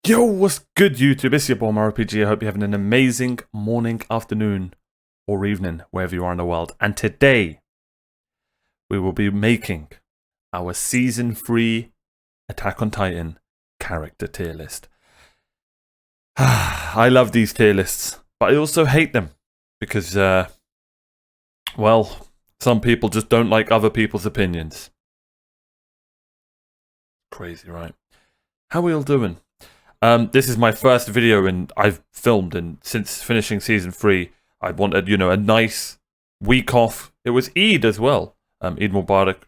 Yo, what's good, YouTube? It's your boy OmarioRpg. I hope you're having an amazing morning, afternoon, or evening, wherever you are in the world. And today, we will be making our Season 3 Attack on Titan character tier list. I love these tier lists, but I also hate them because, well, some people just don't like other people's opinions. Crazy, right? How are we all doing? This is my first video I've filmed, and since finishing Season 3, I wanted, a nice week off. It was Eid as well. Eid Mubarak.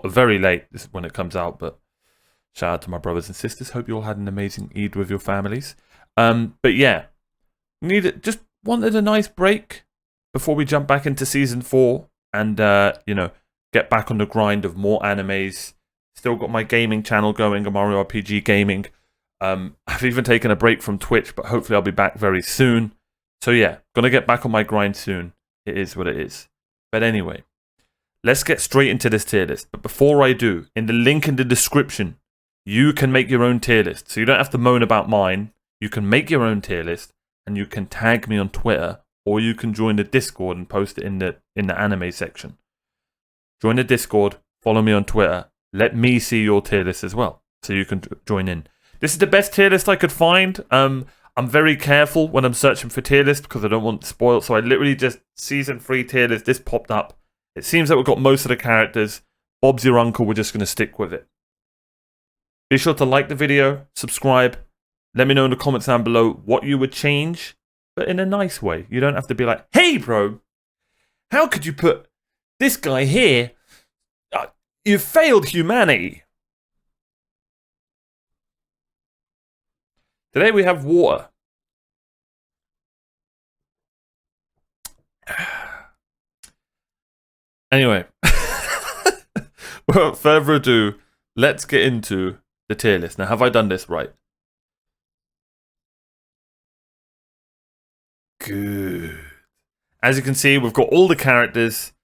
Very late this is when it comes out, but shout out to my brothers and sisters. Hope you all had an amazing Eid with your families. But yeah, just wanted a nice break before we jump back into Season 4 and, get back on the grind of more animes. Still got my gaming channel going, OmarioRpg Gaming. I've even taken a break from Twitch, but hopefully I'll be back very soon. So yeah, gonna get back on my grind soon. It is what it is. But anyway, let's get straight into this tier list. But before I do, in the link in the description, you can make your own tier list. So you don't have to moan about mine. You can make your own tier list, and you can tag me on Twitter, or you can join the Discord and post it in the anime section. Join the Discord, follow me on Twitter. Let me see your tier list as well, so you can join in. This is the best tier list I could find. I'm very careful when I'm searching for tier list because I don't want it spoiled. So I literally just Season 3 tier list. This popped up. It seems that we've got most of the characters. Bob's your uncle. We're just going to stick with it. Be sure to like the video, subscribe. Let me know in the comments down below what you would change, but in a nice way. You don't have to be like, hey, bro, how could you put this guy here? You've failed humanity. Today we have water. Anyway, without further ado, let's get into the tier list. Now, have I done this right? Good. As you can see, we've got all the characters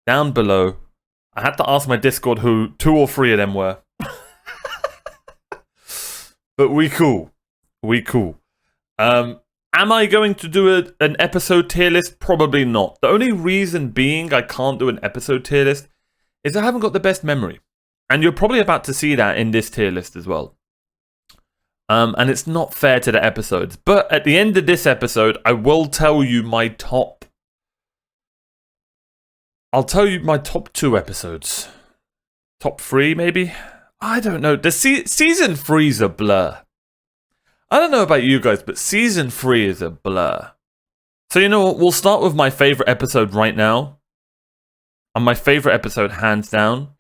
down below. I had to ask my Discord who 2 or 3 of them were. But we cool. We cool. Am I going to do an episode tier list? Probably not. The only reason being I can't do an episode tier list is I haven't got the best memory. And you're probably about to see that in this tier list as well. And it's not fair to the episodes. But at the end of this episode, I will tell you my top... I'll tell you my top 2 episodes. Top 3, maybe? I don't know. The Season 3's a blur. I don't know about you guys, but Season 3 is a blur. So you know what? We'll start with my favorite episode right now. And my favorite episode, hands down,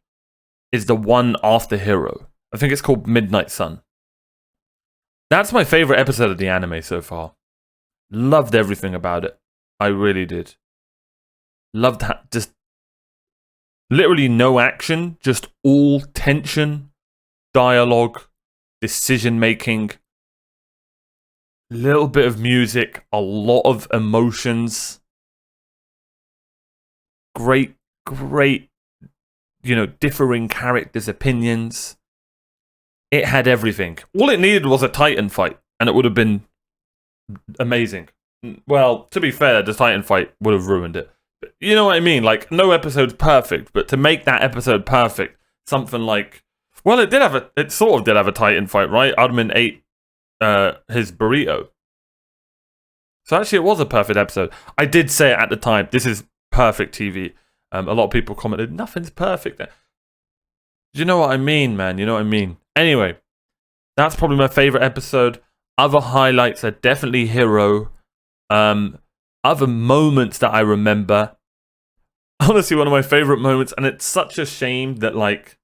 is the one after Hero. I think it's called Midnight Sun. That's my favorite episode of the anime so far. Loved everything about it. I really did. Loved just literally no action, just all tension, dialogue, decision making. Little bit of music, a lot of emotions. Great, differing characters' opinions. It had everything. All it needed was a Titan fight, and it would have been amazing. Well, to be fair, the Titan fight would have ruined it. But you know what I mean? Like, no episode's perfect, but to make that episode perfect, something like... Well, it sort of did have a Titan fight, right? Admin ate his burrito. So actually it was a perfect episode. I did say it at the time, this is perfect TV. A lot of people commented, nothing's perfect there. You know what I mean, man? You know what I mean? Anyway, that's probably my favorite episode. Other highlights are definitely Hero. Other moments that I remember. Honestly, one of my favorite moments, and it's such a shame that, like,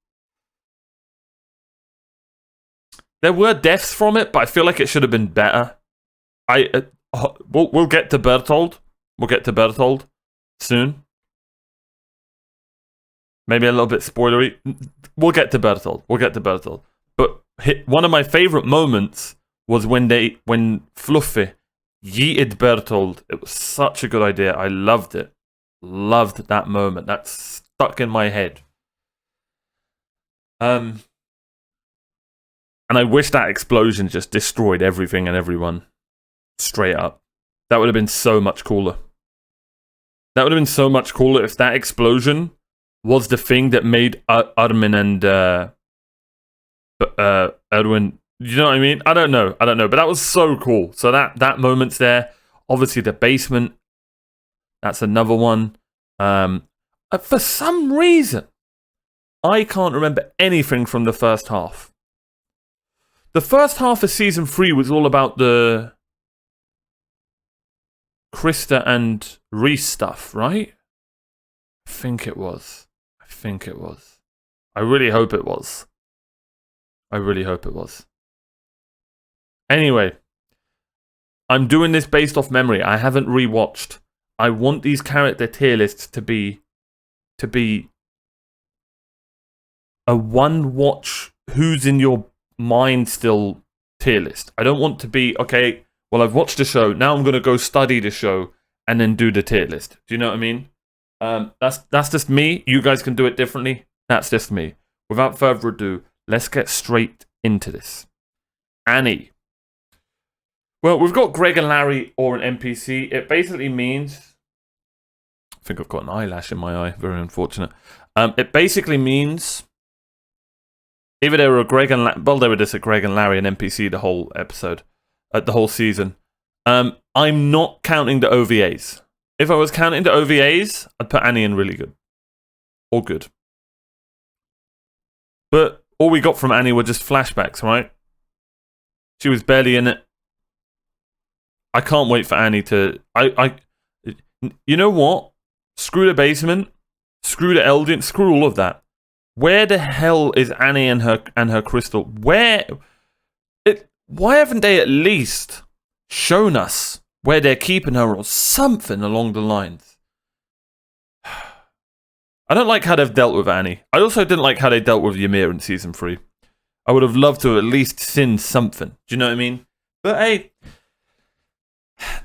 there were deaths from it, but I feel like it should have been better. We'll get to Berthold. We'll get to Berthold soon. Maybe a little bit spoilery. We'll get to Berthold. We'll get to Berthold. But one of my favorite moments was when Fluffy yeeted Berthold. It was such a good idea. I loved it. Loved that moment. That's stuck in my head. And I wish that explosion just destroyed everything and everyone. Straight up. That would have been so much cooler. That would have been so much cooler if that explosion was the thing that made Armin and Edwin. You know what I mean? I don't know. But that was so cool. So that moment's there. Obviously, the basement. That's another one. For some reason, I can't remember anything from the first half. The first half of season 3 was all about the Krista and Reese stuff, right? I think it was. I really hope it was. Anyway, I'm doing this based off memory. I haven't rewatched. I want these character tier lists to be a one watch who's in your mind still tier list. I don't want to be, okay, well, I've watched the show, now I'm going to go study the show and then do the tier list. Do you know what I mean? That's just me. You guys can do it differently. That's just me. Without further ado, let's get straight into this. Annie. Well, we've got Greg and Larry or an NPC. It basically means... I think I've got an eyelash in my eye. Very unfortunate. It basically means... Either they were a Greg and well, they were just a Greg and Larry, an NPC the whole episode, the whole season. I'm not counting the OVAs. If I was counting the OVAs, I'd put Annie in really good. Or good. But all we got from Annie were just flashbacks, right? She was barely in it. I can't wait for Annie to... You know what? Screw the basement. Screw the Eldian. Screw all of that. Where the hell is Annie and her crystal? Why haven't they at least shown us where they're keeping her or something along the lines? I don't like how they've dealt with Annie. I also didn't like how they dealt with Ymir in season 3. I would have loved to have at least seen something. Do you know what I mean? But hey,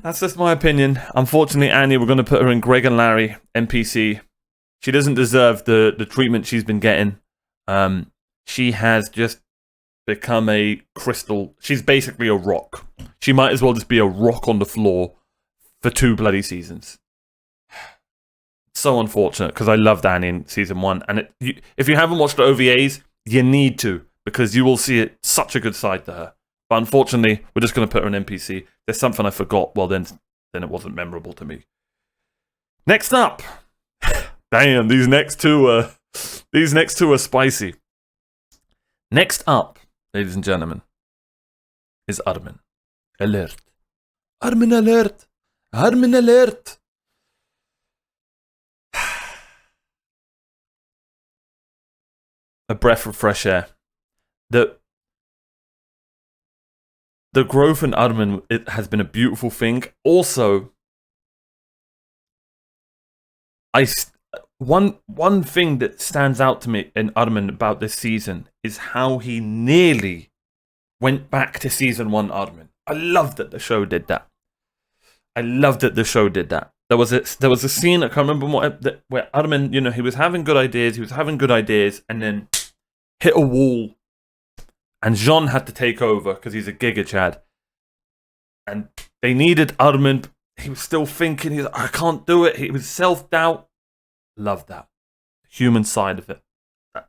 that's just my opinion. Unfortunately, Annie, we're going to put her in Greg and Larry, NPC. She doesn't deserve the treatment she's been getting. She has just become a crystal. She's basically a rock. She might as well just be a rock on the floor for 2 bloody seasons. So unfortunate, because I loved Annie in season 1. And if you haven't watched the OVAs, you need to, because you will see it such a good side to her. But unfortunately, we're just going to put her in NPC. There's something I forgot. Well, then it wasn't memorable to me. Next up... Damn, these next two are spicy. Next up, ladies and gentlemen, is Armin. Alert. Armin alert. Armin alert. A breath of fresh air. The growth in Armin, it has been a beautiful thing. Also, One thing that stands out to me in Armin about this season is how he nearly went back to season 1 Armin. I love that the show did that. There was a scene, I can't remember where Armin, he was having good ideas, and then hit a wall, and Jean had to take over because he's a Giga Chad, and they needed Armin. He was still thinking, he's like, I can't do it. He was self-doubt. Love that. Human side of it.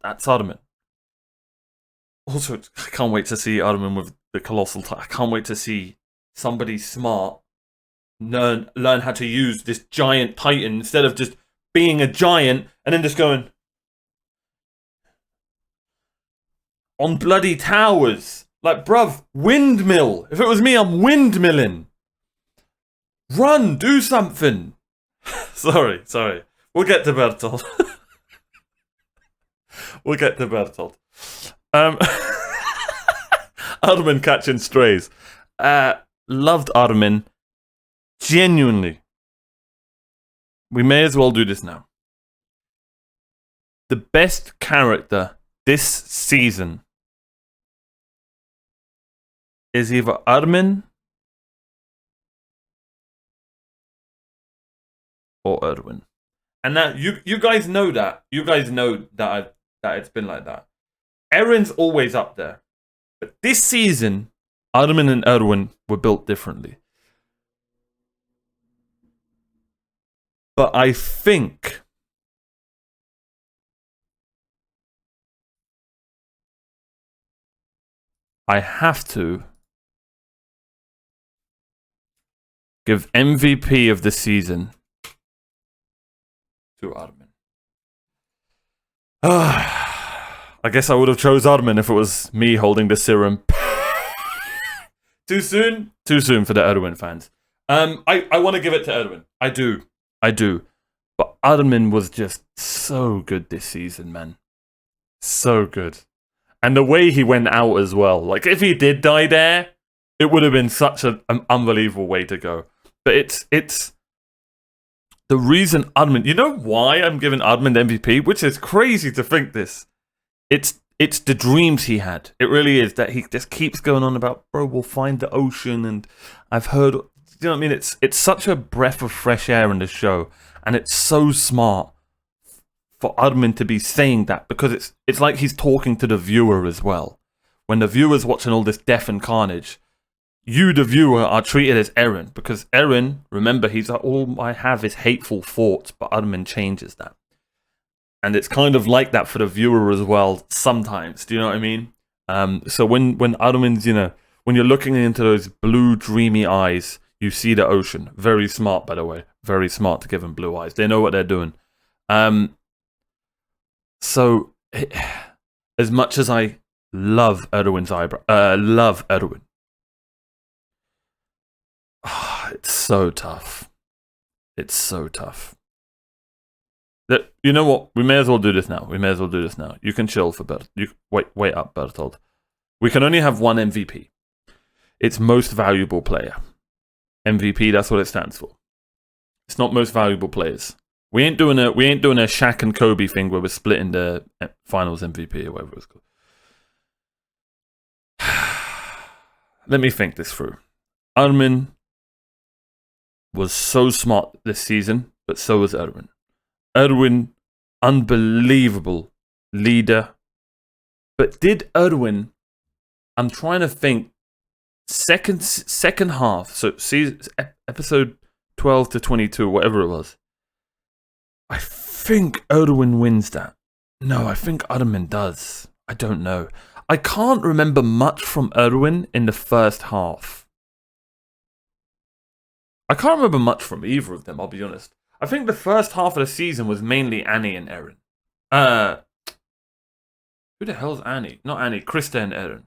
That's Armin. Also, I can't wait to see Armin with the colossal... I can't wait to see somebody smart learn how to use this giant titan instead of just being a giant and then just going... on bloody towers. Like, bruv, windmill. If it was me, I'm windmilling. Run, do something. Sorry. We'll get to Bertolt. Armin catching strays. Loved Armin. Genuinely. We may as well do this now. The best character this season is either Armin or Erwin. And that you guys know that. You guys know that it's been like that. Erin's always up there. But this season, Armin and Erwin were built differently. But I think I have to give MVP of the season to Armin. I guess I would have chose Armin if it was me holding the serum. Too soon? Too soon for the Erwin fans. I want to give it to Erwin. I do. But Armin was just so good this season, man. So good. And the way he went out as well. Like, if he did die there, it would have been such an unbelievable way to go. But it's the reason Armin... You know why I'm giving Armin the MVP? Which is crazy to think this. It's the dreams he had. It really is. That he just keeps going on about, bro, we'll find the ocean. And I've heard... You know what I mean? It's such a breath of fresh air in the show. And it's so smart for Armin to be saying that. Because it's like he's talking to the viewer as well. When the viewer's watching all this death and carnage... You, the viewer, are treated as Eren. Because Eren, remember, he's like, all I have is hateful thoughts. But Armin changes that. And it's kind of like that for the viewer as well, sometimes. Do you know what I mean? So when Armin's, when you're looking into those blue, dreamy eyes, you see the ocean. Very smart, by the way. Very smart to give them blue eyes. They know what they're doing. So, as much as I love Erwin's eyebrow, love Erwin. It's so tough. It's so tough. You know what? We may as well do this now. You can chill for Bert. Wait up, Bertold. We can only have one MVP. It's most valuable player. MVP, that's what it stands for. It's not most valuable players. We ain't doing a Shaq and Kobe thing where we're splitting the finals MVP or whatever it's called. Let me think this through. Armin was so smart this season, but so was Erwin. Erwin, unbelievable leader. But did Erwin, I'm trying to think, second half, so episode 12 to 22, whatever it was, I think Erwin wins that. No, I think Armin does. I don't know. I can't remember much from Erwin in the first half. I can't remember much from either of them, I'll be honest. I think the first half of the season was mainly Annie and Eren. Who the hell's Annie? Not Annie, Krista and Eren.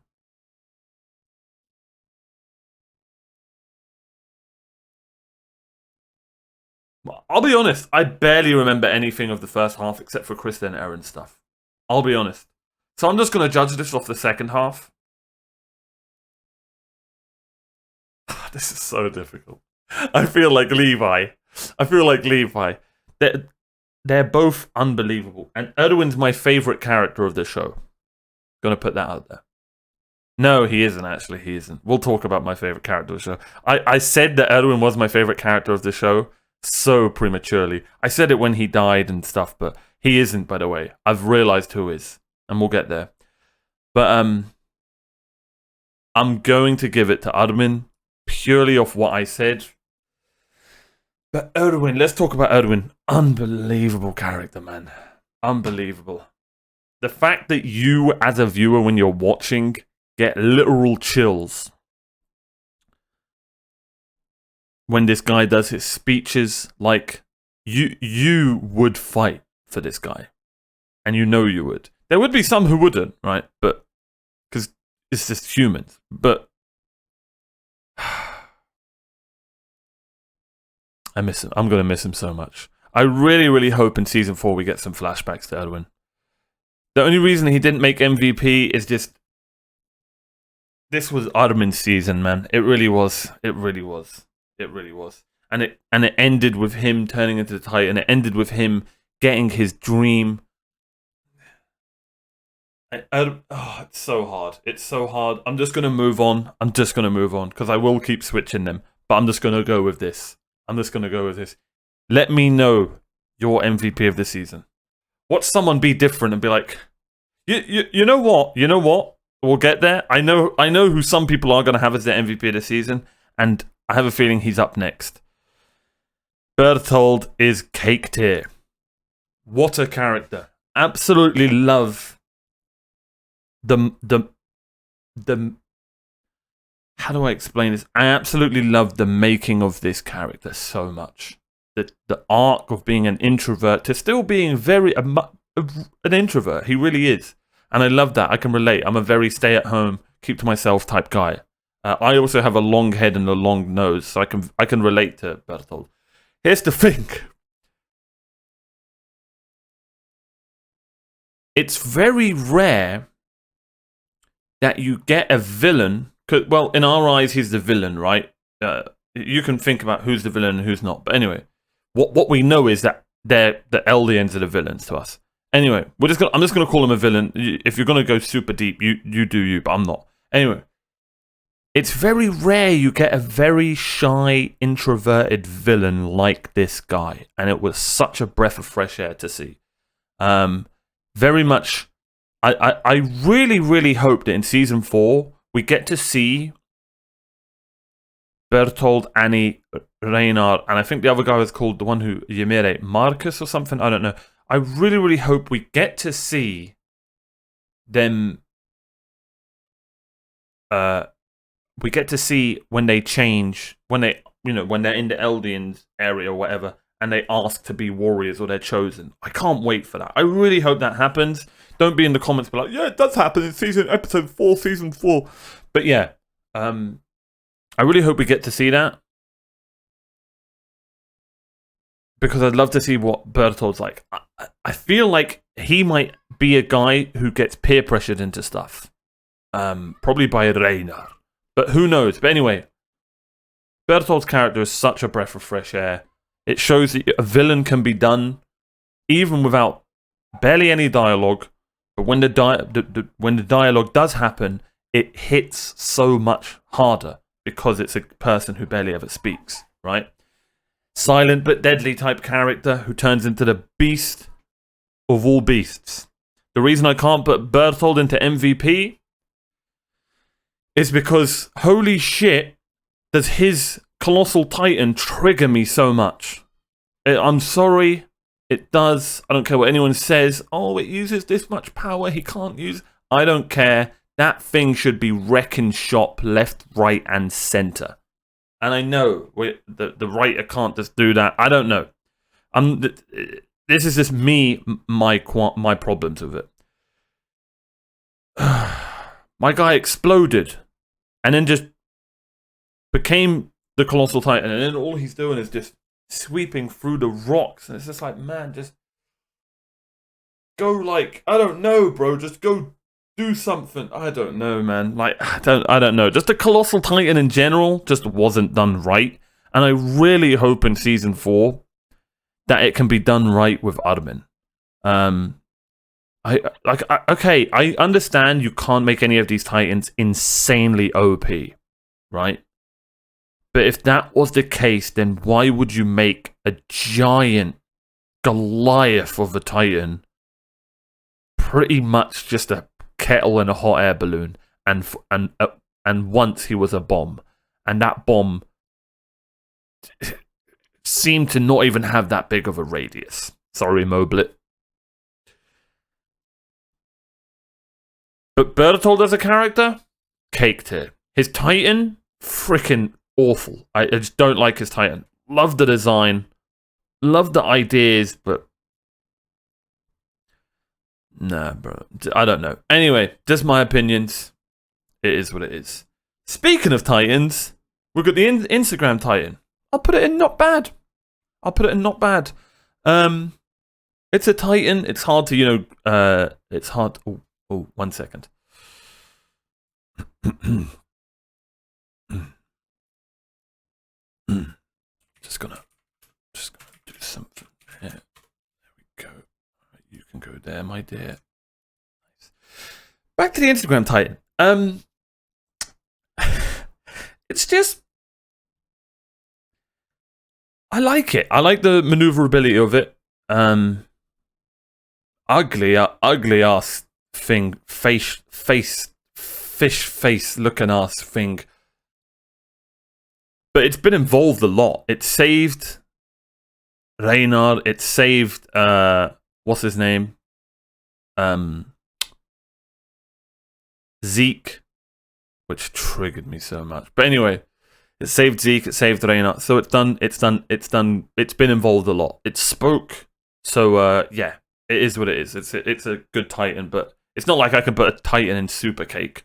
Well, I'll be honest, I barely remember anything of the first half except for Krista and Eren stuff. I'll be honest. So I'm just going to judge this off the second half. This is so difficult. I feel like Levi. They're both unbelievable. And Erwin's my favourite character of the show. Gonna put that out there. No, he isn't actually. He isn't. We'll talk about my favourite character of the show. I said that Erwin was my favourite character of the show so prematurely. I said it when he died and stuff, but he isn't, by the way. I've realised who is. And we'll get there. But I'm going to give it to Armin purely off what I said. But Erwin, let's talk about Erwin. Unbelievable character, man. Unbelievable. The fact that you, as a viewer, when you're watching, get literal chills when this guy does his speeches, like, you would fight for this guy. And you know you would. There would be some who wouldn't, right? But, because it's just humans. But, I miss him. I'm going to miss him so much. I really, really hope in Season 4 we get some flashbacks to Erwin. The only reason he didn't make MVP is just... This was Armin's season, man. It really was. It really was. It really was. And it ended with him turning into the Titan. It ended with him getting his dream. It's so hard. It's so hard. I'm just going to move on. Because I will keep switching them. But I'm just going to go with this. Let me know your MVP of the season. Watch someone be different and be like, you know what? we'll get there. I know who some people are going to have as their MVP of the season, and I have a feeling he's up next. Berthold is cake tier. What a character. Absolutely love the how do I explain this? I absolutely love the making of this character so much. The arc of being an introvert to still being an introvert. He really is. And I love that. I can relate. I'm a very stay-at-home, keep-to-myself type guy. I also have a long head and a long nose, so I can relate to Berthold. Here's the thing. It's very rare that you get a villain. Well, in our eyes, he's the villain, right? You can think about who's the villain and who's not. But anyway, what we know is that the Eldians are the villains to us. Anyway, I'm just gonna call him a villain. If you're gonna go super deep, you do you, but I'm not. Anyway, it's very rare you get a very shy, introverted villain like this guy, and it was such a breath of fresh air to see. Very much. I really, really hope that in season 4 we get to see Berthold, Annie, Reinhard, and I think the other guy was called the one who Ymir, Marcus or something. I don't know. I really, really hope we get to see them. We get to see when they change, when they're in the Eldians area or whatever, and they ask to be warriors or they're chosen. I can't wait for that. I really hope that happens. Don't be in the comments be like, yeah, it does happen in episode 4, season 4. But yeah, I really hope we get to see that. Because I'd love to see what Berthold's like. I feel like he might be a guy who gets peer pressured into stuff. Probably by Reinhard. But who knows? But anyway, Berthold's character is such a breath of fresh air. It shows that a villain can be done even without barely any dialogue. But when the dialogue does happen, it hits so much harder because it's a person who barely ever speaks, right? Silent but deadly type character who turns into the beast of all beasts. The reason I can't put Berthold into MVP is because, holy shit, does his Colossal Titan trigger me so much. I'm sorry, it does. I don't care what anyone says. Oh, it uses this much power, he can't use... I don't care. That thing should be wrecking shop left, right, and center. And I know the writer can't just do that. I don't know. This is just me, my problems with it. My guy exploded, and then just became the Colossal Titan, and then all he's doing is just sweeping through the rocks, and it's just like, man, just go, like, I don't know, bro, just go do something. I don't know, man. Like, I don't know. Just the Colossal Titan in general just wasn't done right, and I really hope in season 4 that it can be done right with Armin. Okay, I understand you can't make any of these Titans insanely OP, right? But if that was the case, then why would you make a giant Goliath of a Titan pretty much just a kettle in a hot air balloon, and once he was a bomb, and that bomb seemed to not even have that big of a radius. Sorry, Moblit. But Berthold as a character, cake tier. His Titan, freaking awful. I just don't like his Titan. Love the design, love the ideas, but nah, bro. I don't know. Anyway, just my opinions. It is what it is. Speaking of Titans, we've got the Instagram Titan. I'll put it in not bad. It's a Titan. It's hard to, it's hard. Oh, 1 second. Just gonna do something here. There we go. You can go there, my dear. Nice. Back to the Instagram Titan. It's just, I like it. I like the maneuverability of it. Ugly ass thing, face fish face looking ass thing. But it's been involved a lot. It saved Reynard. It saved what's his name? Zeke, which triggered me so much. But anyway, it saved Zeke. It saved Reynard. So it's done. It's been involved a lot. It spoke. So yeah, it is what it is. It's a good Titan, but it's not like I can put a Titan in Super Cake.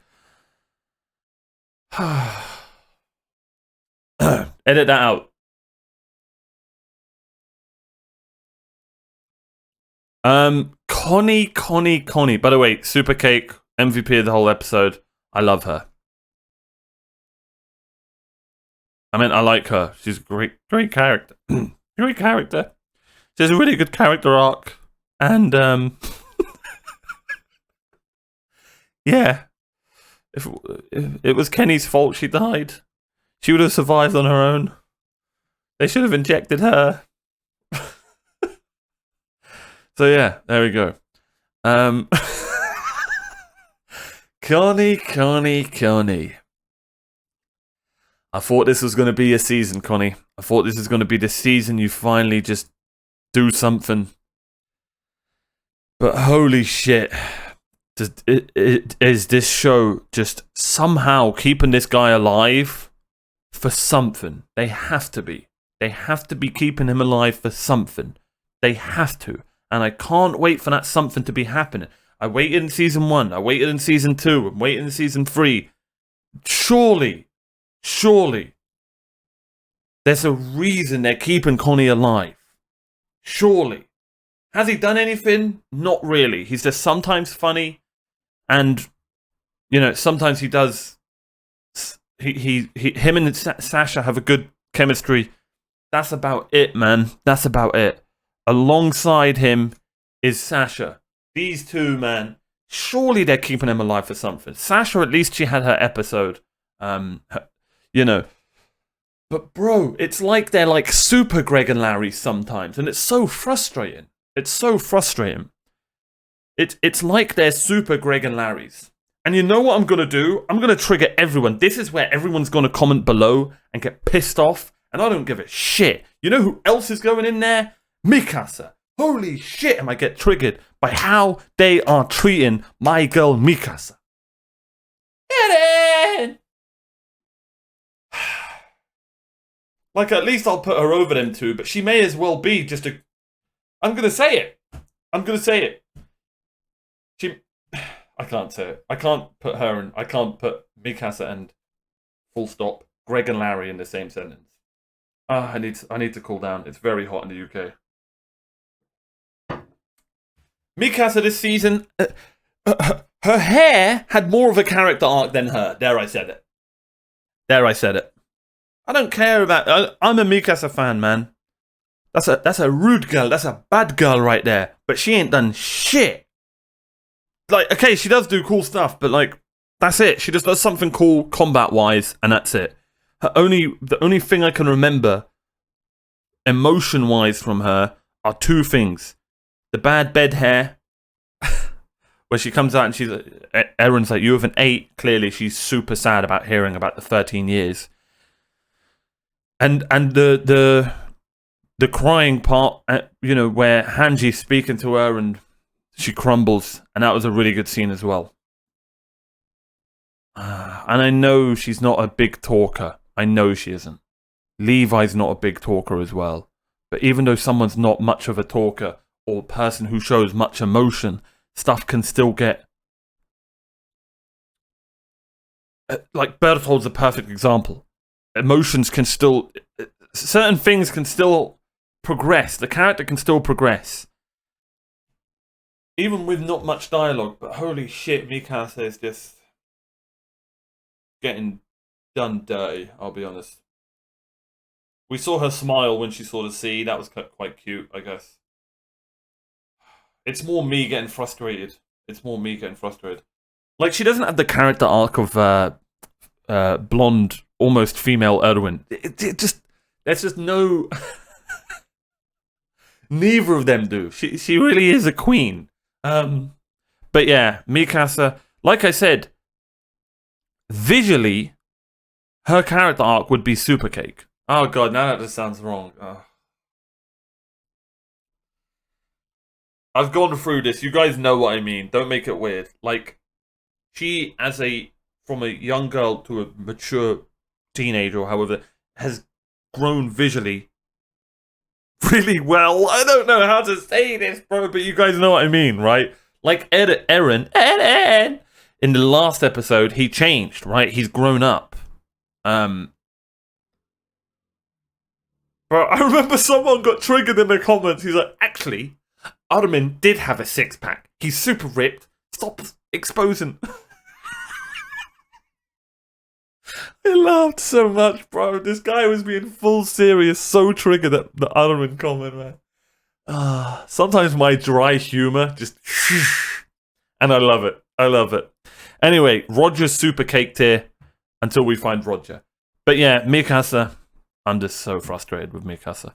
Edit that out. Connie. By the way, Super Cake, MVP of the whole episode. I love her. I mean, I like her. She's a great character. Great character. She has a really good character arc. And, yeah. If it was Kenny's fault she died, she would have survived on her own. They should have injected her. So yeah, there we go. Connie. I thought this was going to be a season, Connie. I thought this was going to be the season you finally just do something. But holy shit. Is this show just somehow keeping this guy alive for something? They have to be. They have to be keeping him alive for something. They have to. And I can't wait for that something to be happening. I waited in season 1. I waited in season 2. I'm waiting in season 3. Surely, there's a reason they're keeping Connie alive. Surely. Has he done anything? Not really. He's just sometimes funny. And, you know, sometimes he does. Him and Sasha have a good chemistry. That's about it, man. That's about it. Alongside him is Sasha. These two, man. Surely they're keeping him alive for something. Sasha, at least she had her episode. You know. But bro, it's like they're like super Greg and Larry sometimes. And it's so frustrating. It's like they're super Greg and Larry's. And you know what I'm going to do? I'm going to trigger everyone. This is where everyone's going to comment below and get pissed off. And I don't give a shit. You know who else is going in there? Mikasa. Holy shit, am I get triggered by how they are treating my girl Mikasa. Eren! Like, at least I'll put her over them two, but she may as well be just a... I'm going to say it. I can't say it. I can't put her and... I can't put Mikasa and... full stop. Greg and Larry in the same sentence. I need to cool down. It's very hot in the UK. Mikasa this season... her hair had more of a character arc than her. There I said it. I don't care about... I'm a Mikasa fan, man. That's a rude girl. That's a bad girl right there. But she ain't done shit. Like, okay, she does do cool stuff, but like, that's it. She just does something cool combat-wise, and that's it. The only thing I can remember emotion-wise from her are two things. The bad bed hair, where she comes out and she's... Eren's like, you have an 8. Clearly, she's super sad about hearing about the 13 years. And the crying part, you know, where Hanji's speaking to her and she crumbles, and that was a really good scene as well. And I know she's not a big talker. I know she isn't. Levi's not a big talker as well. But even though someone's not much of a talker or a person who shows much emotion, stuff can still get... Like, Berthold's a perfect example. Emotions can still... Certain things can still progress. The character can still progress. Even with not much dialogue, but holy shit, Mikasa is just... getting done dirty, I'll be honest. We saw her smile when she saw the sea. That was quite cute, I guess. It's more me getting frustrated. Like, she doesn't have the character arc of blonde, almost female Erwin. There's just no... Neither of them do. She really is a queen. But yeah, Mikasa, like I said, visually, her character arc would be super cake. Oh god, now that just sounds wrong. I've gone through this. You guys know what I mean. Don't make it weird. Like, she, from a young girl to a mature teenager or however, has grown visually really well. I don't know how to say this, bro, but you guys know what I mean, right? Like Eren, in the last episode, he changed, right? He's grown up. But I remember someone got triggered in the comments. He's like, actually, Armin did have a six-pack. He's super ripped. Stop exposing. I laughed so much, bro. This guy was being full serious, so triggered at the Armin comment, man. Sometimes my dry humor just... And I love it. I love it. Anyway, Roger's super caked here until we find Roger. But yeah, Mikasa... I'm just so frustrated with Mikasa.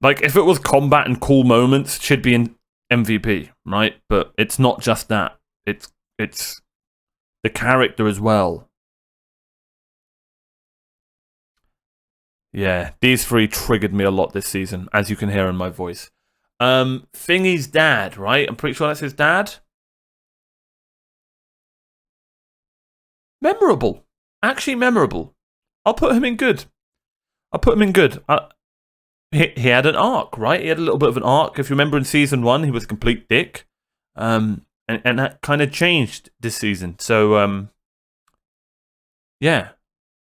Like, if it was combat and cool moments, she'd be in MVP, right? But it's not just that. It's the character as well. Yeah, these three triggered me a lot this season, as you can hear in my voice. Thingy's dad, right? I'm pretty sure that's his dad. Memorable. Actually memorable. I'll put him in good. He had an arc, right? He had a little bit of an arc. If you remember in season 1, he was a complete dick. And that kind of changed this season. So, yeah.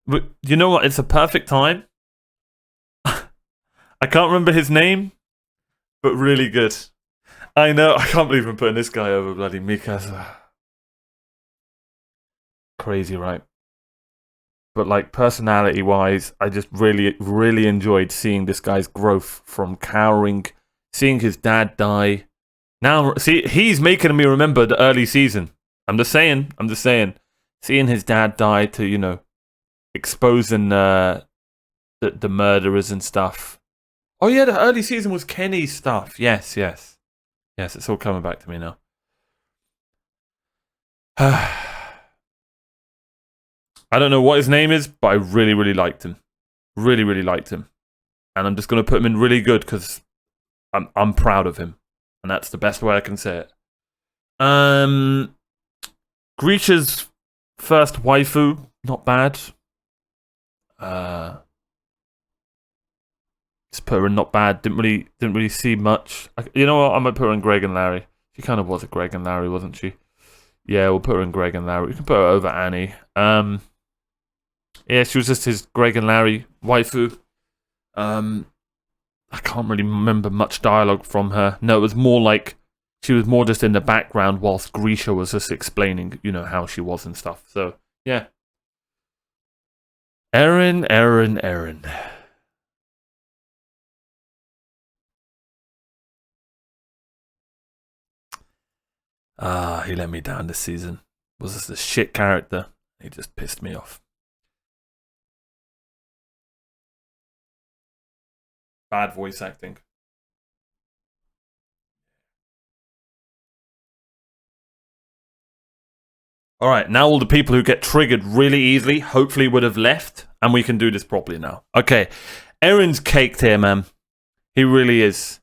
But you know what? It's a perfect time. I can't remember his name, but really good. I know. I can't believe I'm putting this guy over bloody Mikasa. Crazy, right? But like personality-wise, I just really, really enjoyed seeing this guy's growth from cowering, seeing his dad die. Now, see, he's making me remember the early season. I'm just saying. Seeing his dad die to, you know, exposing the murderers and stuff. Oh yeah, the early season was Kenny's stuff. Yes, it's all coming back to me now. I don't know what his name is, but I really, really liked him. Really, really liked him. And I'm just going to put him in really good because I'm proud of him. And that's the best way I can say it. Grisha's first waifu, not bad. Just put her in not bad. Didn't really see much. You know what? I might put her in Greg and Larry. She kind of was a Greg and Larry, wasn't she? Yeah, we'll put her in Greg and Larry. We can put her over Annie. Yeah, she was just his Greg and Larry waifu. I can't really remember much dialogue from her. No, it was more like she was more just in the background whilst Grisha was just explaining, you know, how she was and stuff. So, yeah. Eren. He let me down this season. Was just a shit character. He just pissed me off. Bad voice acting. Alright, now all the people who get triggered really easily hopefully would have left, and we can do this properly now. Okay, Eren's caked here, man. He really is.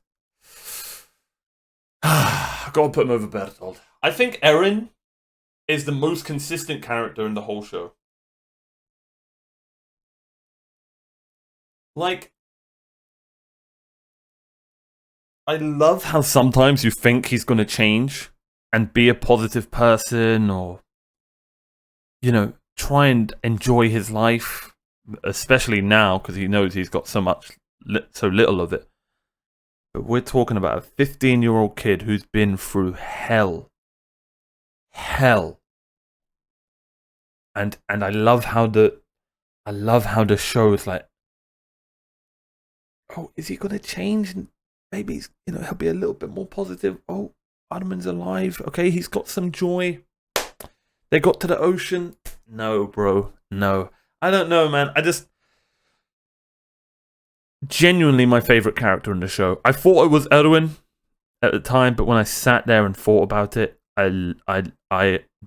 I've got to put him over Bertold. I think Eren is the most consistent character in the whole show. Like, I love how sometimes you think he's going to change and be a positive person or, you know, try and enjoy his life, especially now because he knows he's got so little of it. But we're talking about a 15-year-old kid who's been through hell. And I love how the show is like, oh, is he going to change? Maybe he's, you know, he'll be a little bit more positive. Oh, Armin's alive. Okay, he's got some joy. They got to the ocean. No, bro. No. I don't know, man. I just... Genuinely my favorite character in the show. I thought it was Erwin at the time, but when I sat there and thought about it, I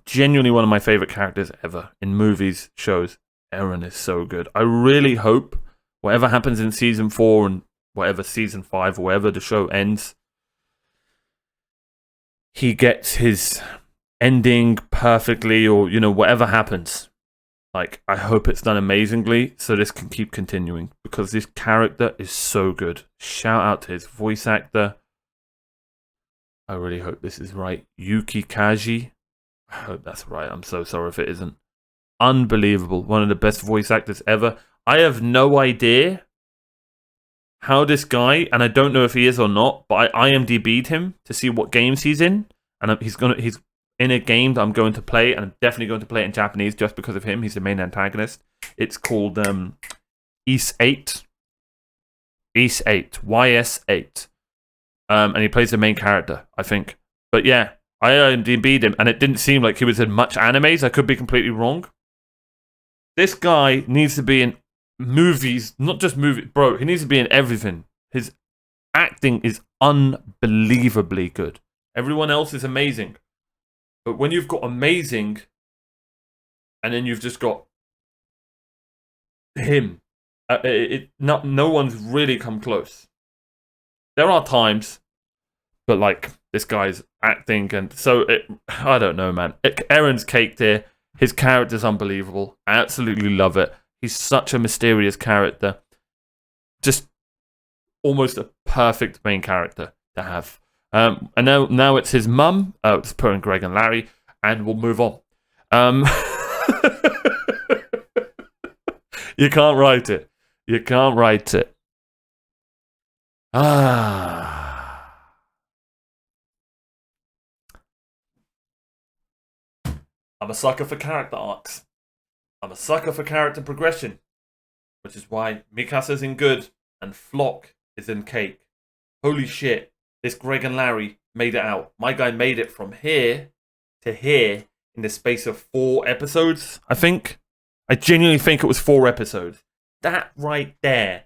genuinely one of my favorite characters ever in movies, shows. Eren is so good. I really hope whatever happens in season 4 and whatever season 5 or wherever the show ends, he gets his ending perfectly, or whatever happens. Like, I hope it's done amazingly so this can keep continuing, because this character is so good. Shout out to his voice actor. I really hope this is right. Yuki Kaji. I hope that's right. I'm so sorry if it isn't. Unbelievable. One of the best voice actors ever. I have no idea how this guy, and I don't know if he is or not, but I IMDb'd him to see what games he's in, and he's in a game that I'm going to play, and I'm definitely going to play it in Japanese just because of him. He's the main antagonist. It's called Ys 8. Ys 8. YS8. And he plays the main character, I think. But yeah, I IMDb'd him, and it didn't seem like he was in much animes. I could be completely wrong. This guy needs to be in movies, not just movies. Bro, he needs to be in everything. His acting is unbelievably good. Everyone else is amazing. But when you've got amazing, and then you've just got him, no one's really come close. There are times, but like this guy's acting, and so I don't know, man. Eren's caked here. His character's unbelievable. I absolutely love it. He's such a mysterious character. Just almost a perfect main character to have. And now it's his mum. It's putting Greg and Larry, and we'll move on. You can't write it. You can't write it. I'm a sucker for character arcs. I'm a sucker for character progression, which is why Mikasa's in good and Flock is in cake. Holy shit, this Greg and Larry made it out. My guy made it from here to here in the space of 4 episodes, I think. I genuinely think it was 4 episodes. That right there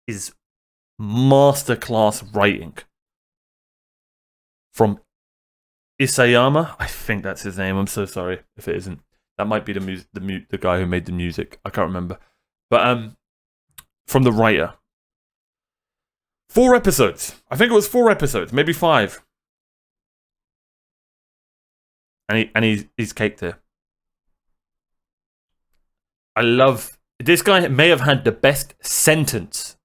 is masterclass writing from Isayama. I think that's his name. I'm so sorry if it isn't. That might be the guy who made the music. I can't remember. But from the writer. 4 episodes. I think it was 4 episodes, maybe 5. And he's caked here. I love this guy. May have had the best sentence,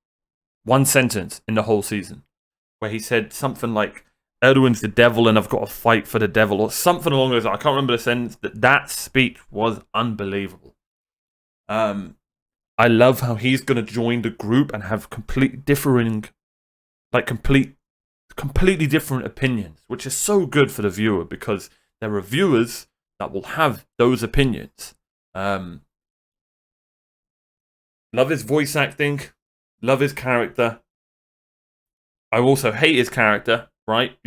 one sentence in the whole season, where he said something like, Erwin's the devil and I've got to fight for the devil, or something along those lines. I can't remember the sentence. That speech was unbelievable. I love how he's going to join the group and have completely different opinions, which is so good for the viewer, because there are viewers that will have those opinions. Love his voice acting. Love his character. I also hate his character. Right,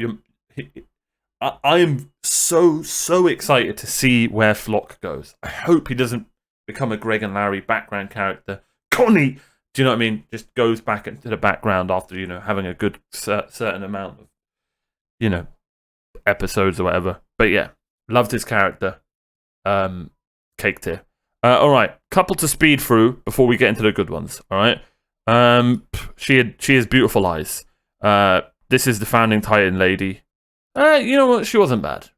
I am so excited to see where Flock goes. I hope he doesn't become a Greg and Larry background character. Connie, do you know what I mean? Just goes back into the background after having a good certain amount of episodes or whatever. But yeah, loved his character. Caked here. All right, couple to speed through before we get into the good ones. All right, she has beautiful eyes. This is the founding Titan lady. You know what? She wasn't bad.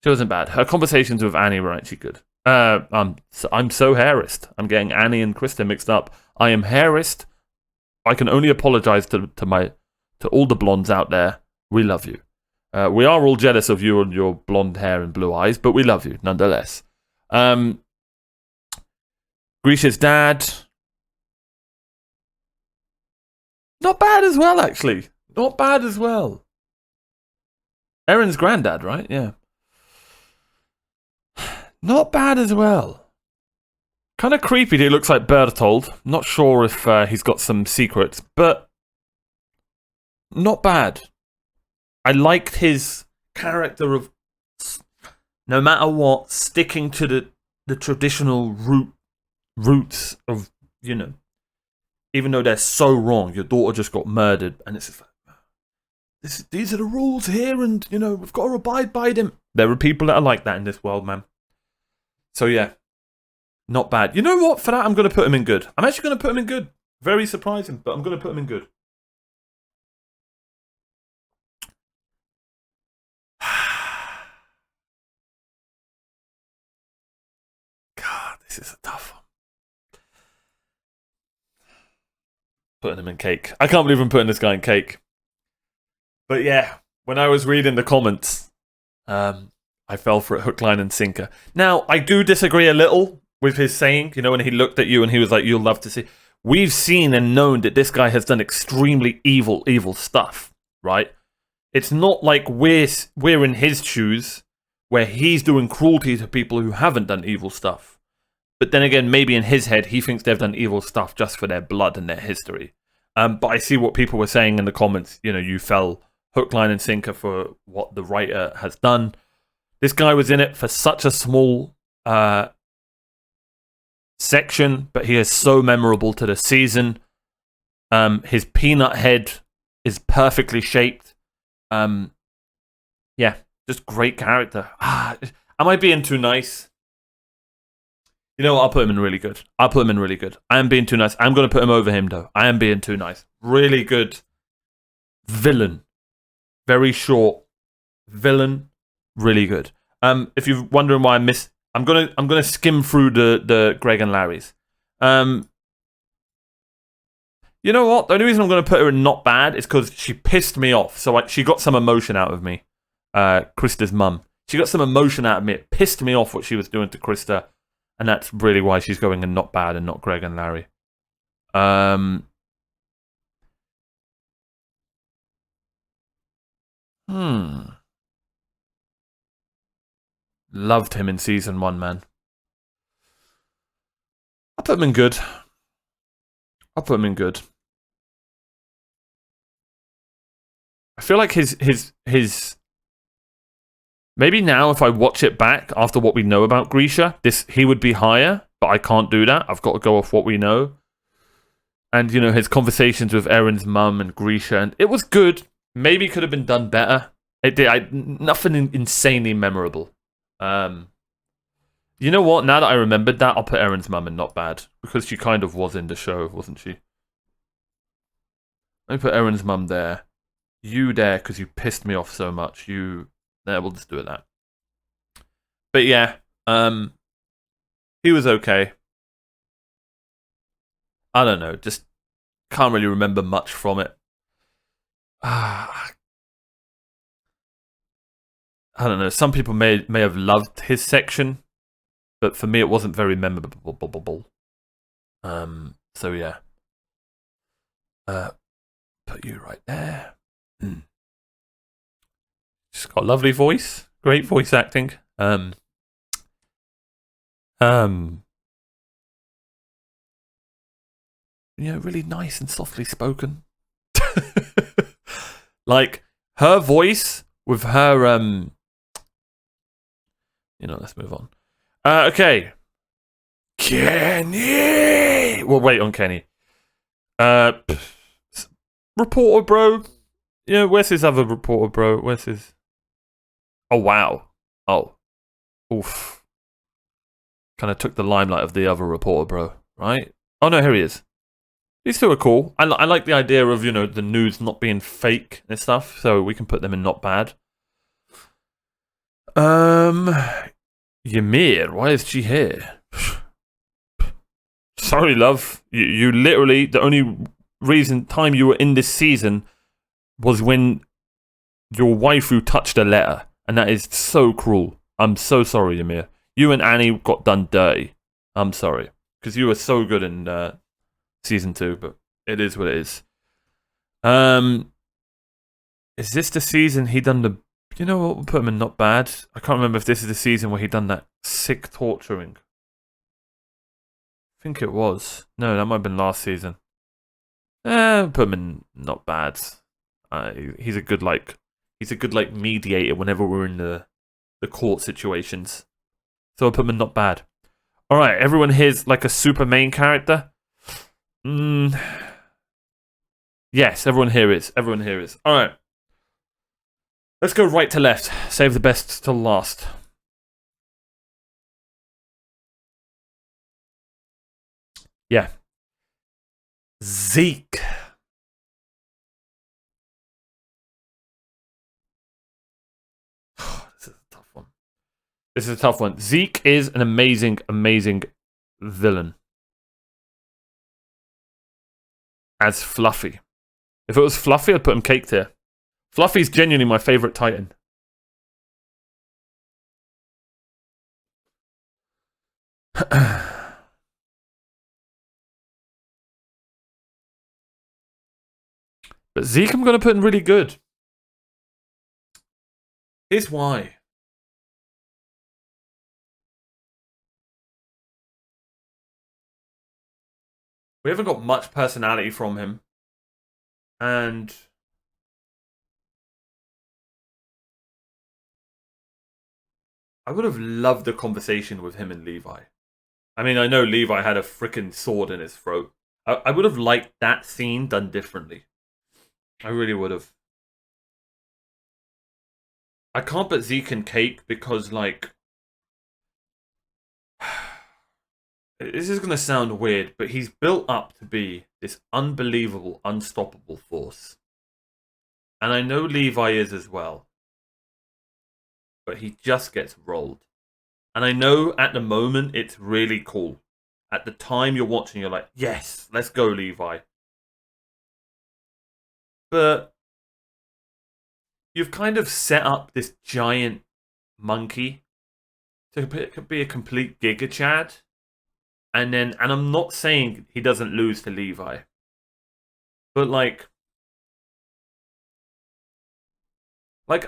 Her conversations with Annie were actually good. I'm so harassed. I'm getting Annie and Krista mixed up. I am harassed. I can only apologize to all the blondes out there. We love you. We are all jealous of you and your blonde hair and blue eyes, but we love you nonetheless. Grisha's dad. Not bad as well, actually. Not bad as well. Eren's granddad, right? Yeah. Not bad as well. Kind of creepy that he looks like Bertold. Not sure if he's got some secrets, but not bad. I liked his character of, no matter what, sticking to the traditional roots of, even though they're so wrong. Your daughter just got murdered, and it's just like, these are the rules here, and we've got to abide by them. There are people that are like that in this world, man. So yeah, not bad. You know what? For that, I'm going to put him in good. I'm actually going to put him in good. Very surprising, but I'm going to put him in good. God, this is a tough one. Putting him in cake. I can't believe I'm putting this guy in cake. But yeah, when I was reading the comments, I fell for it hook, line, and sinker. Now, I do disagree a little with his saying, you know, when he looked at you and he was like, you'll love to see. We've seen and known that this guy has done extremely evil stuff, right? It's not like we're in his shoes where he's doing cruelty to people who haven't done evil stuff. But then again, maybe in his head, he thinks they've done evil stuff just for their blood and their history. But I see what people were saying in the comments. You know, you fell hook, line, and sinker for what the writer has done. This guy was in it for such a small section, but he is so memorable to the season. His peanut head is perfectly shaped. Yeah, just great character. Am I being too nice? You know what? I'll put him in really good. I am being too nice. I'm going to put him over him, though. I am being too nice. Really good villain. Very short villain. Really good. If you're wondering why I'm gonna skim through the Greg and Larry's. You know what? The only reason I'm gonna put her in not bad is because she pissed me off. So she got some emotion out of me. Krista's mum. She got some emotion out of me. It pissed me off what she was doing to Krista. And that's really why she's going in not bad and not Greg and Larry. Loved him in season 1, man. I'll put him in good. I feel like his maybe now if I watch it back after what we know about Grisha, he would be higher, but I can't do that. I've got to go off what we know. And, you know, his conversations with Erin's mum and Grisha, and it was good. Maybe could have been done better. Nothing insanely memorable. You know what? Now that I remembered that, I'll put Erin's mum in not bad. Because she kind of was in the show, wasn't she? Let me put Erin's mum there. You there, because you pissed me off so much. There, we'll just do it that. But yeah, he was okay. I don't know, just can't really remember much from it. I don't know, some people may have loved his section, but for me it wasn't very memorable. So yeah. Put you right there. She's got a lovely voice, great voice acting. You know, really nice and softly spoken. Like her voice with her you know, let's move on. Okay. Kenny. We'll wait on Kenny. Reporter bro. You know, where's his other reporter bro? Where's his? Oh wow. Oh. Oof. Kind of took the limelight of the other reporter bro, right? Oh no, here he is. These two are cool. I like the idea of, you know, the news not being fake and stuff, so we can put them in not bad. Ymir, why is she here? Sorry, love. You literally, the only time you were in this season was when your waifu touched a letter, and that is so cruel. I'm so sorry, Ymir. You and Annie got done dirty. I'm sorry, because you were so good in season 2, but it is what it is. Is this the season he done the? You know what? We'll put him in not bad. I can't remember if this is the season where he done that sick torturing. I think it was. No, that might have been last season. Put him in not bad. He's a good mediator whenever we're in the court situations. So I'll put him in not bad. All right, everyone here's like a super main character. Yes, everyone here is. All right. Let's go right to left. Save the best till last. Yeah. Zeke. This is a tough one. This is a tough one. Zeke is an amazing, amazing villain. As Fluffy. If it was Fluffy, I'd put him cake tier. Fluffy's genuinely my favorite Titan. But Zeke I'm going to put in really good. Here's why. We haven't got much personality from him. And I would have loved a conversation with him and Levi. I mean, I know Levi had a freaking sword in his throat. I would have liked that scene done differently. I really would have. I can't put Zeke in cake because, like... This is going to sound weird, but he's built up to be this unbelievable, unstoppable force. And I know Levi is as well. But he just gets rolled. And I know at the moment it's really cool. At the time you're watching, you're like, yes, let's go, Levi. But you've kind of set up this giant monkey to be a complete Giga Chad. And I'm not saying he doesn't lose to Levi. But like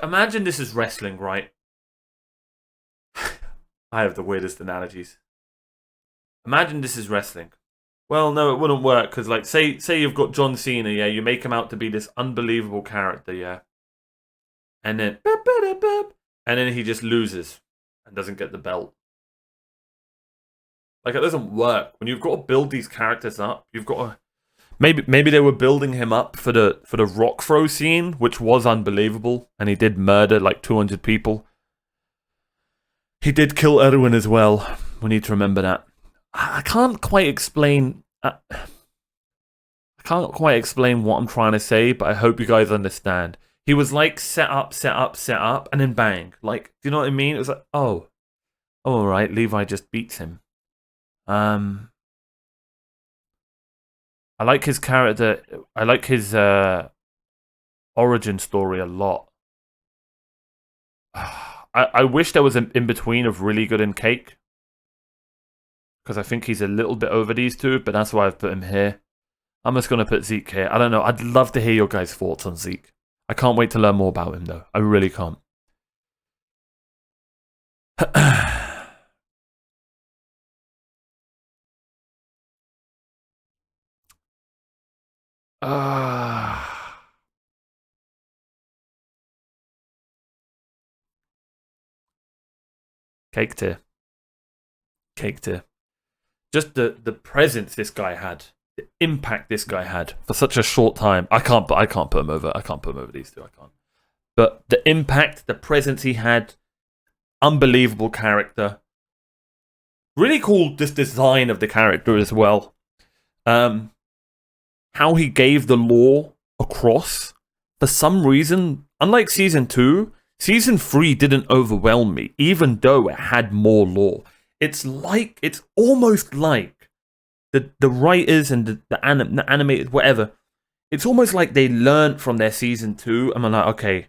imagine this is wrestling, right? I have the weirdest analogies. Imagine this is wrestling. Well, no, it wouldn't work because, like, say you've got John Cena, yeah, you make him out to be this unbelievable character, yeah, and then he just loses and doesn't get the belt. Like, it doesn't work. When you've got to build these characters up, you've got to... Maybe they were building him up for the rock throw scene, which was unbelievable, and he did murder like 200 people. He did kill Erwin as well. We need to remember that. I can't quite explain... I can't quite explain what I'm trying to say, but I hope you guys understand. He was like set up, and then bang. Like, do you know what I mean? It was like, oh, all right, Levi just beats him. I like his character. I like his origin story a lot. I wish there was an in-between of really good and cake. Because I think he's a little bit over these two, but that's why I've put him here. I'm just going to put Zeke here. I don't know. I'd love to hear your guys' thoughts on Zeke. I can't wait to learn more about him, though. I really can't. Cake tier. Cake tier. Just the presence this guy had, the impact this guy had for such a short time. I can't put him over. I can't put him over these two. I can't. But the impact, the presence he had, unbelievable character. Really cool. This design of the character as well. How he gave the lore across. For some reason, unlike season 2, season 3 didn't overwhelm me, even though it had more lore. It's almost like the writers and the animators, whatever. It's almost like they learned from their season 2 and I'm like, okay,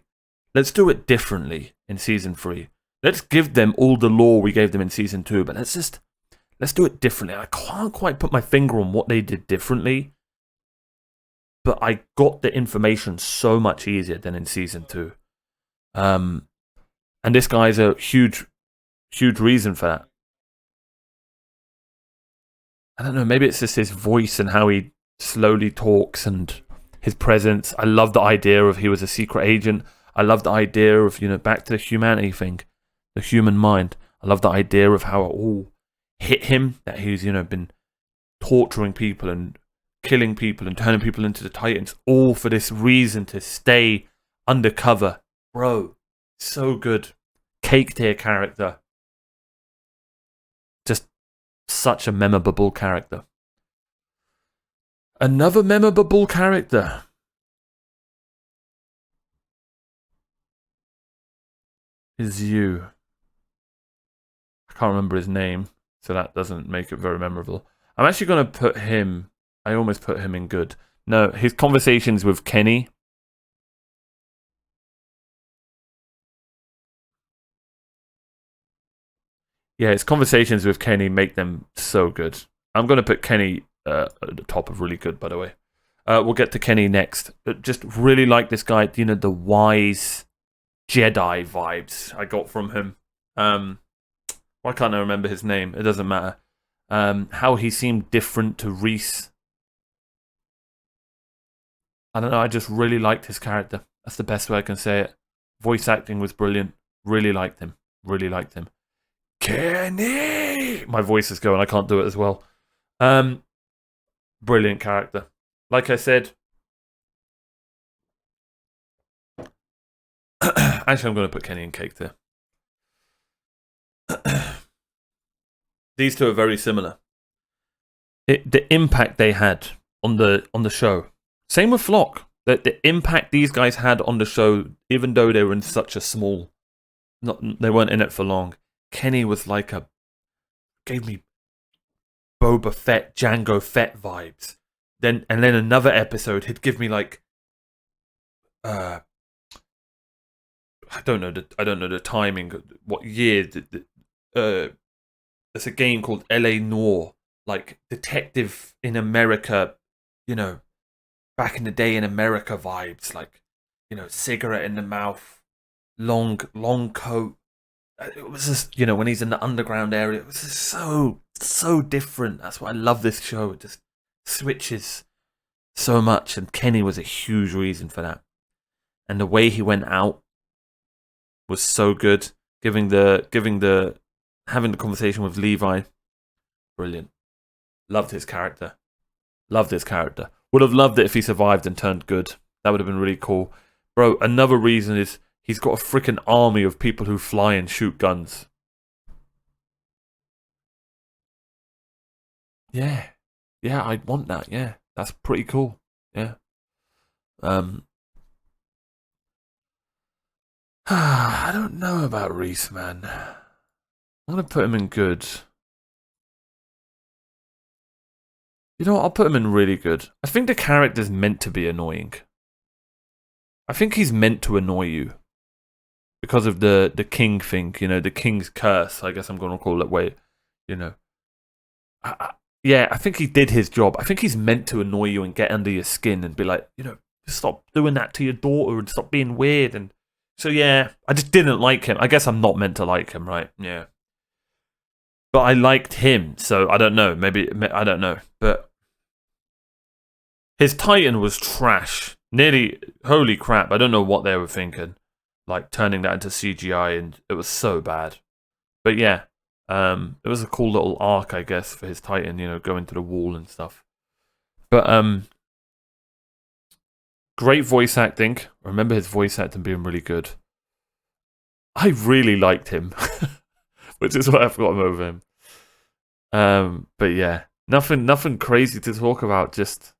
let's do it differently in season 3. Let's give them all the lore we gave them in season 2, but let's do it differently. I can't quite put my finger on what they did differently, but I got the information so much easier than in season 2. And this guy's a huge reason for that. I don't know, maybe it's just his voice and how he slowly talks and his presence. I love the idea of he was a secret agent. I love the idea of, back to the humanity thing, the human mind. I love the idea of how it all hit him, that he's, been torturing people and killing people and turning people into the Titans, all for this reason to stay undercover Bro, so good. Cake tier character. Just such a memorable character. Another memorable character is you. I can't remember his name, so that doesn't make it very memorable. I'm actually going to put him... I almost put him in good. No, his conversations with Kenny... Yeah, his conversations with Kenny make them so good. I'm going to put Kenny at the top of really good, by the way. We'll get to Kenny next. Just really like this guy, you know, the wise Jedi vibes I got from him. Why can't I remember his name? It doesn't matter. How he seemed different to Reese. I don't know, I just really liked his character. That's the best way I can say it. Voice acting was brilliant. Really liked him. Really liked him. Kenny! My voice is going, I can't do it as well. Brilliant character. Like I said... Actually, I'm going to put Kenny and Cake there. These two are very similar. The impact they had on the show. Same with Flock. The impact these guys had on the show, even though they were in such a small... they weren't in it for long. Kenny was like a... gave me Boba Fett, Jango Fett vibes. And then another episode, he'd give me like... I don't know the timing. What year? There's a game called LA Noire, like detective in America. You know, back in the day in America vibes, like, you know, cigarette in the mouth, long coat. It was just, you know, when he's in the underground area, it was just so different. That's why I love this show. It just switches so much, and Kenny was a huge reason for that. And the way he went out was so good. Having the conversation with Levi, brilliant. Loved his character. Would have loved it if he survived and turned good. That would have been really cool. Bro, another reason is he's got a freaking army of people who fly and shoot guns. Yeah. Yeah, I'd want that, yeah. That's pretty cool. Yeah. I don't know about Reese, man. I'm going to put him in good. You know what? I'll put him in really good. I think the character's meant to be annoying. I think he's meant to annoy you. Because of the king thing, you know, the king's curse, I guess I'm going to call it, where, you know. Yeah, I think he did his job. I think he's meant to annoy you and get under your skin and be like, you know, stop doing that to your daughter and stop being weird. And so, yeah, I just didn't like him. I guess I'm not meant to like him, right? Yeah. But I liked him, so I don't know. Maybe, I don't know. But his Titan was trash. Nearly, holy crap, I don't know what they were thinking. Like, turning that into CGI, and it was so bad. But yeah, it was a cool little arc, I guess, for his Titan, you know, going to the wall and stuff. But, great voice acting. I remember his voice acting being really good. I really liked him. Which is why I've got him over him. But yeah, nothing crazy to talk about. Just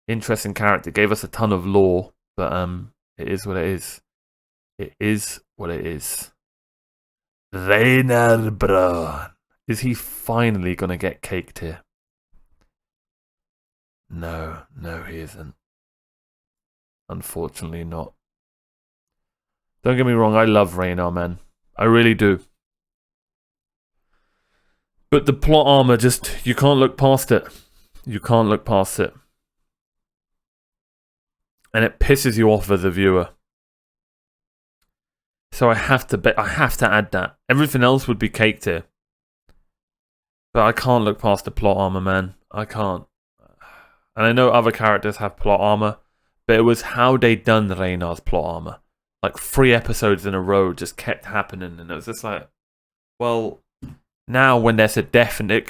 interesting character. Gave us a ton of lore, but it is what it is. It is what it is. Raynar Braun. Is he finally gonna get caked here? No, he isn't. Unfortunately not. Don't get me wrong, I love Raynar, man. I really do. But the plot armor, just, you can't look past it. You can't look past it. And it pisses you off as a viewer. So I have to add that. Everything else would be caked here. But I can't look past the plot armor, man. I can't. And I know other characters have plot armor, but it was how they done Raynar's plot armor. Like 3 episodes in a row just kept happening, and it was just like, well, now when there's a death, and it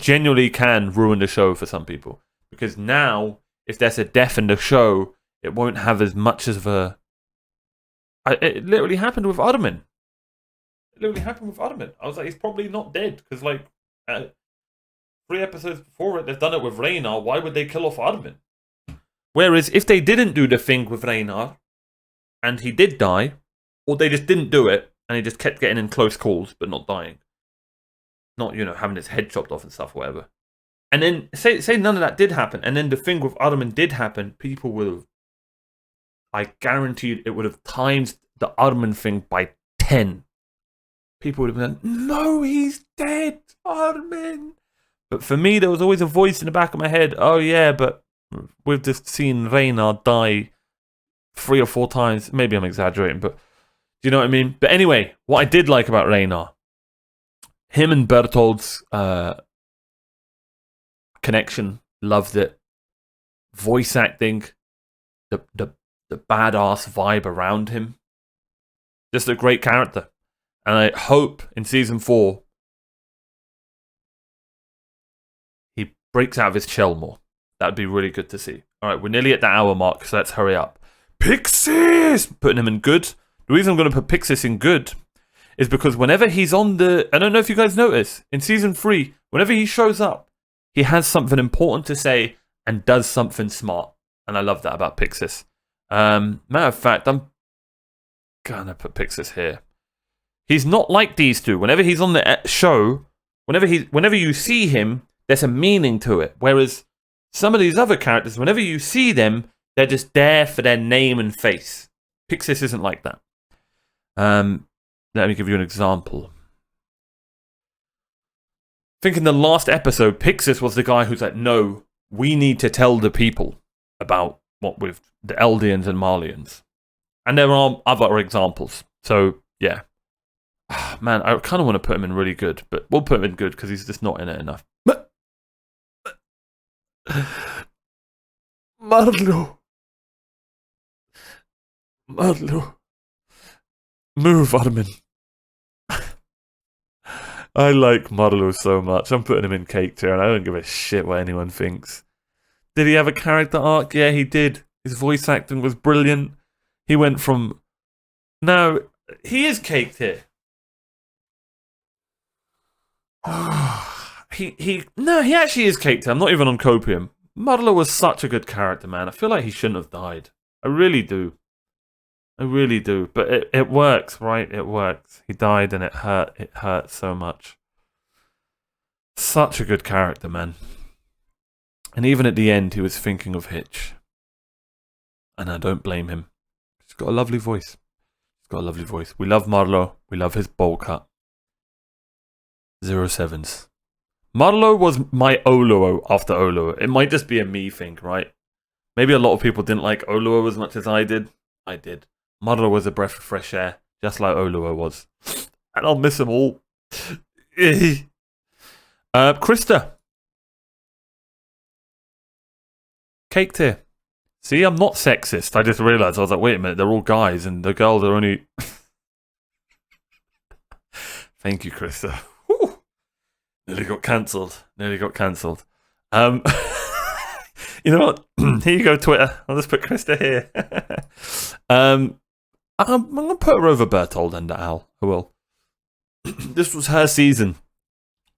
genuinely can ruin the show for some people, because now if there's a death in the show, it won't have as much of a It literally happened with Ottoman. I was like, he's probably not dead because, like, 3 episodes before it, they've done it with Raynar. Why would they kill off Ottoman? Whereas if they didn't do the thing with Raynar and he did die, or they just didn't do it and he just kept getting in close calls but not dying, not, you know, having his head chopped off and stuff, whatever. And then say none of that did happen, and then the thing with Ottoman did happen, people would have, I guaranteed it would have times the Ottoman thing by 10. People would have been like, no, he's dead, Ottoman. But for me, there was always a voice in the back of my head, oh yeah, but we've just seen Raynar die 3 or 4 times. Maybe I'm exaggerating, but do you know what I mean? But anyway, what I did like about Raynar, him and Berthold's connection, loved it. Voice acting, the badass vibe around him, just a great character. And I hope in season 4 he breaks out of his shell more. That would be really good to see. All right, we're nearly at the hour mark, so let's hurry up. Pixis! Putting him in good. The reason I'm going to put Pixis in good is because whenever he's on the... I don't know if you guys notice, in season 3, whenever he shows up, he has something important to say and does something smart. And I love that about Pixis. Matter of fact, I'm going to put Pixis here. He's not like these two. Whenever he's on the show, whenever you see him, there's a meaning to it. Whereas some of these other characters, whenever you see them, they're just there for their name and face. Pixis isn't like that. Let me give you an example. I think in the last episode, Pixis was the guy who's like, no, we need to tell the people about what with the Eldians and Marlians. And there are other examples. So, yeah. Man, I kind of want to put him in really good, but we'll put him in good because he's just not in it enough. Marlo. Move, Ottoman. I like Marlo so much. I'm putting him in cake tier, and I don't give a shit what anyone thinks. Did he have a character arc? Yeah, he did. His voice acting was brilliant. He went from... No, he is cake tier. he actually is cake tier. I'm not even on copium. Marlo was such a good character, man. I feel like he shouldn't have died. I really do. But it works, right? It works. He died and it hurt. It hurt so much. Such a good character, man. And even at the end, he was thinking of Hitch. And I don't blame him. He's got a lovely voice. We love Marlo. We love his bowl cut. 07s. Marlo was my Oluo after Oluo. It might just be a me thing, right? Maybe a lot of people didn't like Oluo as much as I did. I did. Marlo was a breath of fresh air, just like Oluo was. And I'll miss them all. Krista. Cake tier. See, I'm not sexist. I just realised, I was like, wait a minute, they're all guys and the girls are only... Thank you, Krista. Whew. Nearly got cancelled. You know what? Here you go, Twitter. I'll just put Krista here. I'm going to put her over Berthold and Al. I will. This was her season.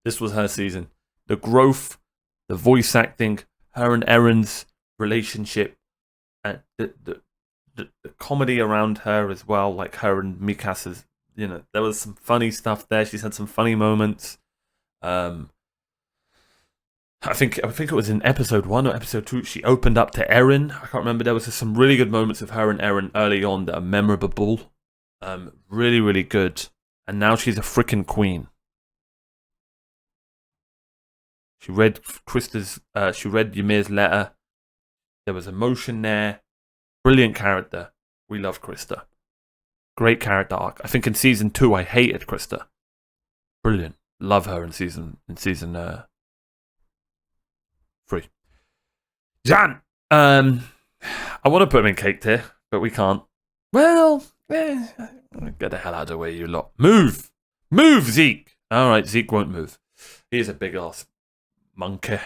The growth, the voice acting, her and Erin's relationship, and the comedy around her as well, like her and Mikasa's, you know, there was some funny stuff there. She's had some funny moments. I think it was in episode 1 or episode 2. She opened up to Erin. I can't remember. There was some really good moments of her and Erin early on that are memorable. Really, really good. And now she's a freaking queen. She read Ymir's letter. There was emotion there. Brilliant character. We love Krista. Great character arc. I think in season 2 I hated Krista. Brilliant. Love her in season 3. Jan! I want to put him in cake tier, but we can't. Well, get the hell out of the way, you lot. Move! Move, Zeke! Alright, Zeke won't move. He is a big ass monkey.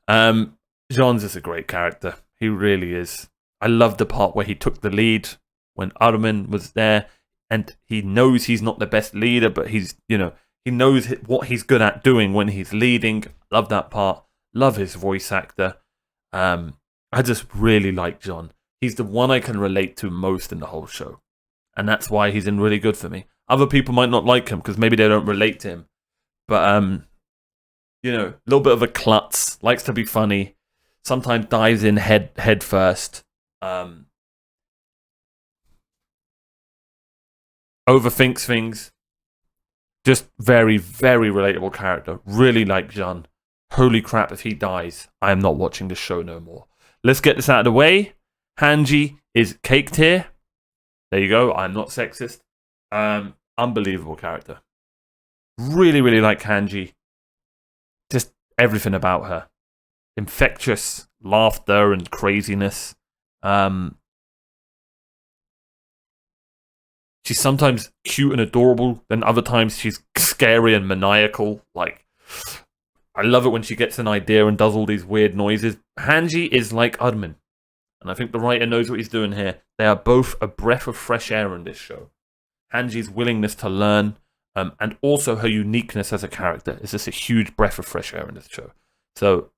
Jean's is a great character. He really is. I love the part where he took the lead when Armin was there, and he knows he's not the best leader, but he's, you know, he knows what he's good at doing when he's leading. Love that part. Love his voice actor. I just really like John. He's the one I can relate to most in the whole show. And that's why he's in really good for me. Other people might not like him because maybe they don't relate to him. But, you know, a little bit of a klutz. Likes to be funny. Sometimes dives in head first. Overthinks things. Just very, very relatable character. Really like John. Holy crap, if he dies, I am not watching this show no more. Let's get this out of the way. Hanji is cake tier. There you go. I'm not sexist. Unbelievable character. Really, really like Hanji. Just everything about her. Infectious laughter and craziness. She's sometimes cute and adorable, then other times she's scary and maniacal. Like, I love it when she gets an idea and does all these weird noises. Hanji is like Armin. And I think the writer knows what he's doing here. They are both a breath of fresh air in this show. Hanji's willingness to learn, and also her uniqueness as a character is just a huge breath of fresh air in this show. So,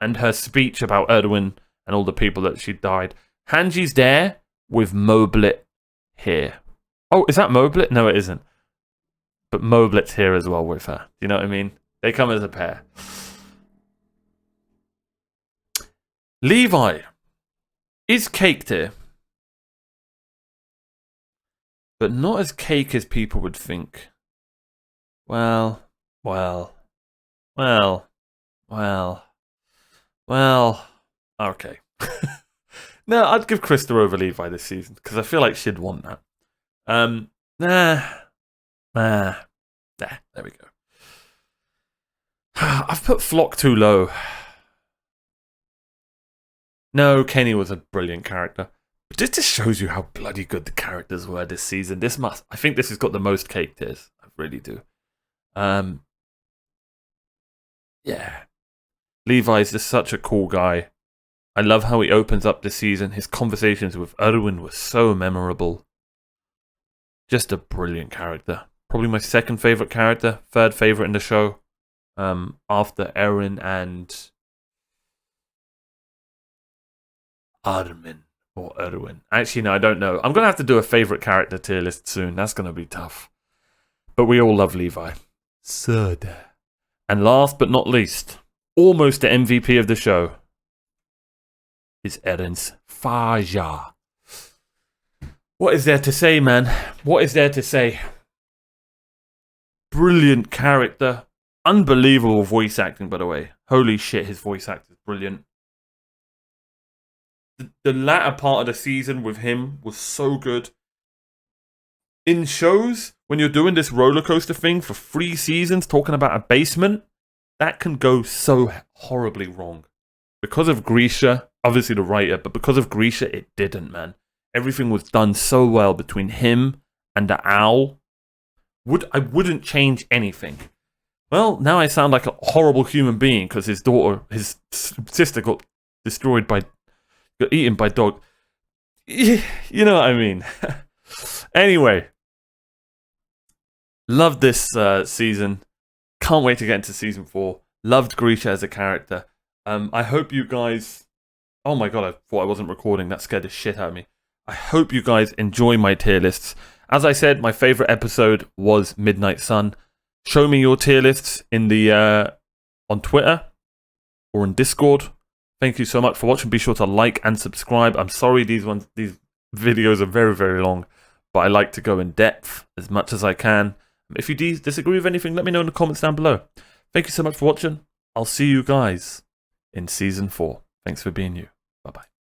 and her speech about Erwin and all the people that she died. Hanji's there with Moblit here. Oh, is that Moblit? No, it isn't. But Moblit's here as well with her. Do you know what I mean? They come as a pair. Levi is caked here. But not as cake as people would think. Well. Okay. No, I'd give Krista over Levi this season because I feel like she'd want that. There we go. I've put Flock too low. No, Kenny was a brilliant character. But this just shows you how bloody good the characters were this season. I think this has got the most cake tiers. I really do. Yeah. Levi's just such a cool guy. I love how he opens up this season. His conversations with Erwin were so memorable. Just a brilliant character. Probably my second favorite character. Third favorite in the show. After Eren and Armin or Erwin. Actually, no, I don't know. I'm going to have to do a favorite character tier list soon. That's going to be tough. But we all love Levi. Third. And last but not least, almost the MVP of the show, is Eren's Faja. What is there to say, man? What is there to say? Brilliant character. Unbelievable voice acting, by the way. Holy shit, his voice acting is brilliant. The latter part of the season with him was so good. In shows, when you're doing this roller coaster thing for 3 seasons, talking about a basement, that can go so horribly wrong. Because of Grisha, obviously the writer, but because of Grisha, it didn't, man. Everything was done so well between him and the owl. I wouldn't change anything. Well, now I sound like a horrible human being because his sister got eaten by dog. You know what I mean. Anyway, loved this season. Can't wait to get into season 4. Loved Grisha as a character. I hope you guys... Oh my god, I thought I wasn't recording. That scared the shit out of me. I hope you guys enjoy my tier lists. As I said, my favorite episode was Midnight Sun. Show me your tier lists in the on Twitter or in Discord. Thank you so much for watching. Be sure to like and subscribe. I'm sorry these videos are very, very long, but I like to go in depth as much as I can. If you disagree with anything, let me know in the comments down below. Thank you so much for watching. I'll see you guys in season 4. Thanks for being you.